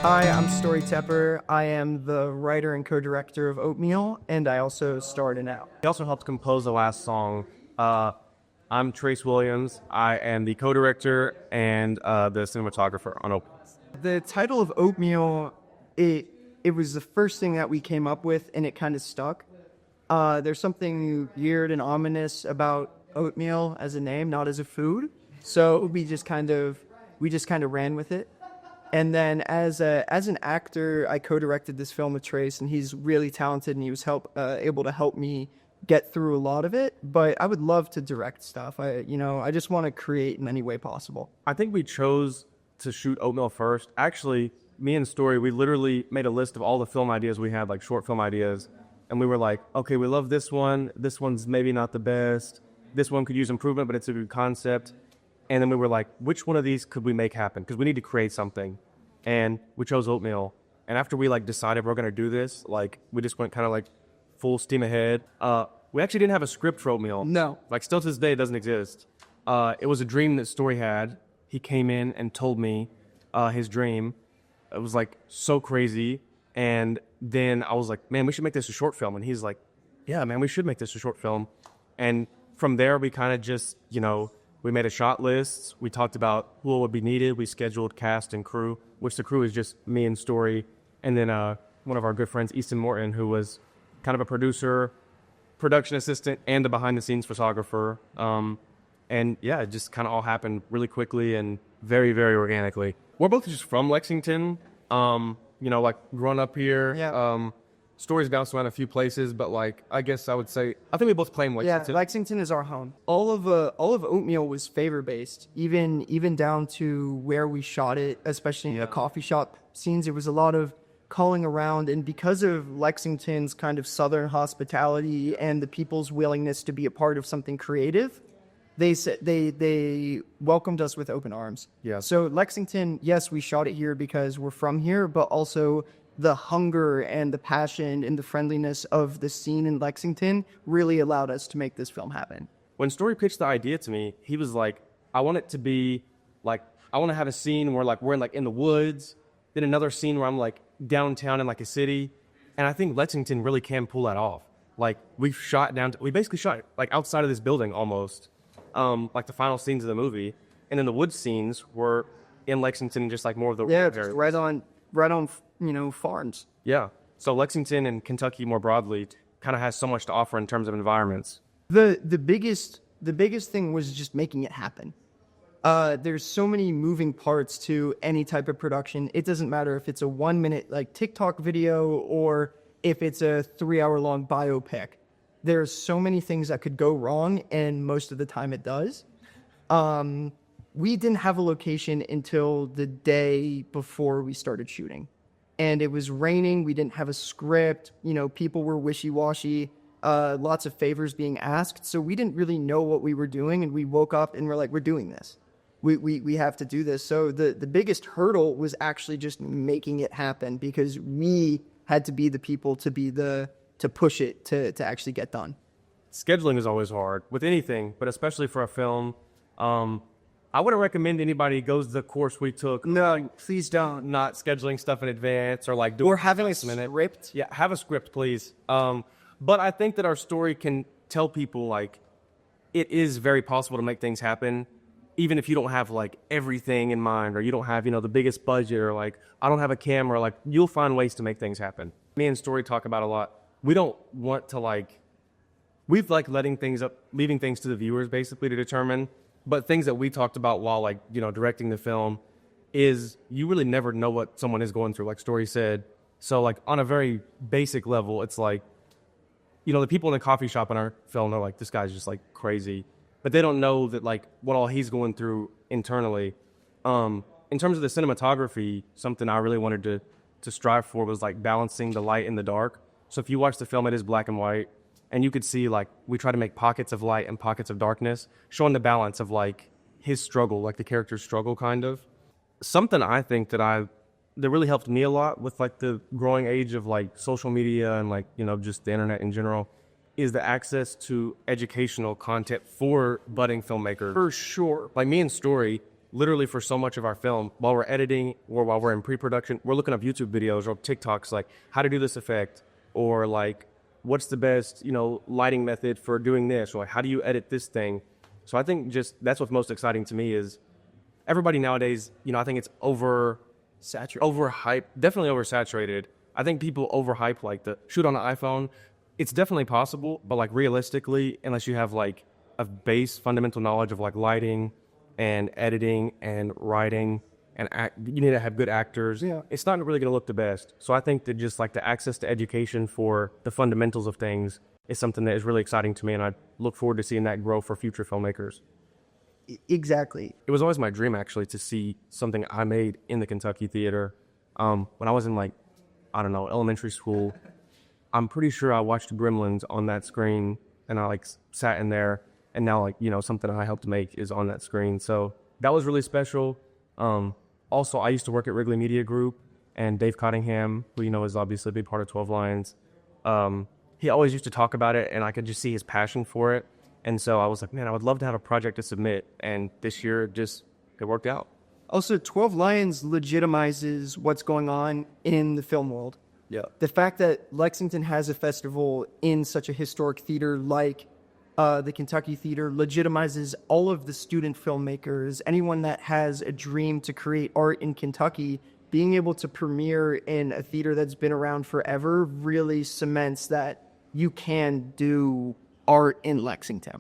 Hi, I'm Story Tepper. I am the writer and co-director of Oatmeal, and I also starred in Out. He also helped compose the last song. I'm Trace Williams. I am the co-director and the cinematographer on Oatmeal. The title of Oatmeal, it was the first thing that we came up with, and it kind of stuck. There's something weird and ominous about oatmeal as a name, not as a food. So we just kind of ran with it. And then as an actor, I co-directed this film with Trace, and he's really talented, and he was able to help me get through a lot of it. But I would love to direct stuff. I just want to create in any way possible. I think we chose to shoot Oatmeal first. Actually, me and Story, we literally made a list of all the film ideas we had, like short film ideas. And we were like, okay, we love this one. This one's maybe not the best. This one could use improvement, but it's a good concept. And then we were like, which one of these could we make happen? Because we need to create something. And we chose Oatmeal. And after we decided we're going to do this, we just went kind of full steam ahead. We actually didn't have a script for Oatmeal. No. Still to this day, it doesn't exist. It was a dream that Story had. He came in and told me his dream. It was so crazy. And then I was like, man, we should make this a short film. And he's like, yeah, man, we should make this a short film. And from there, we kind of just, we made a shot list. We talked about who would be needed. We scheduled cast and crew, which the crew is just me and Story. And then one of our good friends, Easton Morton, who was kind of a producer, production assistant, and a behind-the-scenes photographer. And yeah, it just kind of all happened really quickly and very, very organically. We're both just from Lexington, growing up here. Yeah. Story's bounced around a few places, but I guess I would say, I think we both claim Lexington. Yeah, Lexington is our home. All of Oatmeal was favor-based, even down to where we shot it, especially in the coffee shop scenes. It was a lot of calling around, and because of Lexington's kind of southern hospitality and the people's willingness to be a part of something creative, they welcomed us with open arms. Yeah. So Lexington, yes, we shot it here because we're from here, but also the hunger and the passion and the friendliness of the scene in Lexington really allowed us to make this film happen. When Story pitched the idea to me, he was like, I want it to be I want to have a scene where we're in the woods, then another scene where I'm downtown in a city. And I think Lexington really can pull that off. We basically shot outside of this building almost, the final scenes of the movie. And then the woods scenes were in Lexington, just more of the just right on farms. Yeah. So Lexington and Kentucky more broadly kind of has so much to offer in terms of environments. The biggest thing was just making it happen. There's so many moving parts to any type of production. It doesn't matter if it's a 1 minute TikTok video or if it's a 3-hour long biopic. There's so many things that could go wrong, and most of the time it does. We didn't have a location until the day before we started shooting. And it was raining. We didn't have a script. People were wishy-washy. Lots of favors being asked. So we didn't really know what we were doing. And we woke up and we're like, we're doing this. We have to do this. So the biggest hurdle was actually just making it happen, because we had to be the people to push it to actually get done. Scheduling is always hard with anything, but especially for a film. I wouldn't recommend anybody goes the course we took. No, please don't. Not scheduling stuff in advance or having a script. Yeah, have a script, please. But I think that our story can tell people it is very possible to make things happen, even if you don't have everything in mind, or you don't have the biggest budget, or I don't have a camera. You'll find ways to make things happen. Me and Story talk about a lot. We don't want to we've leaving things to the viewers basically to determine. But things that we talked about while directing the film is you really never know what someone is going through, like Story said. So on a very basic level, it's the people in the coffee shop in our film are this guy's just crazy, but they don't know that what all he's going through internally. In terms of the cinematography, something I really wanted to strive for was balancing the light and the dark. So if you watch the film, it is black and white. And you could see, we try to make pockets of light and pockets of darkness, showing the balance of, his struggle, the character's struggle, kind of. Something I think that really helped me a lot with, the growing age of, social media and, just the internet in general, is the access to educational content for budding filmmakers. For sure. Me and Story, literally for so much of our film, while we're editing or while we're in pre-production, we're looking up YouTube videos or TikToks, like how to do this effect, or like what's the best, lighting method for doing this, or like how do you edit this thing. So I think just that's what's most exciting to me is everybody nowadays, I think it's overhyped, definitely oversaturated. I think people overhype like the shoot on an iPhone. It's definitely possible, but like realistically, unless you have like a base fundamental knowledge of like lighting and editing and writing and you need to have good actors. Yeah. It's not really going to look the best. So I think that just like the access to education for the fundamentals of things is something that is really exciting to me, and I look forward to seeing that grow for future filmmakers. Exactly. It was always my dream actually to see something I made in the Kentucky theater. When I was in elementary school, I'm pretty sure I watched Gremlins on that screen, and I sat in there, and now something I helped make is on that screen. So that was really special. Also, I used to work at Wrigley Media Group, and Dave Cottingham, who is obviously a big part of 12 Lions, he always used to talk about it, and I could just see his passion for it. And so I was like, man, I would love to have a project to submit. And this year, it worked out. Also, 12 Lions legitimizes what's going on in the film world. Yeah. The fact that Lexington has a festival in such a historic theater like the Kentucky Theater legitimizes all of the student filmmakers, anyone that has a dream to create art in Kentucky. Being able to premiere in a theater that's been around forever really cements that you can do art in Lexington.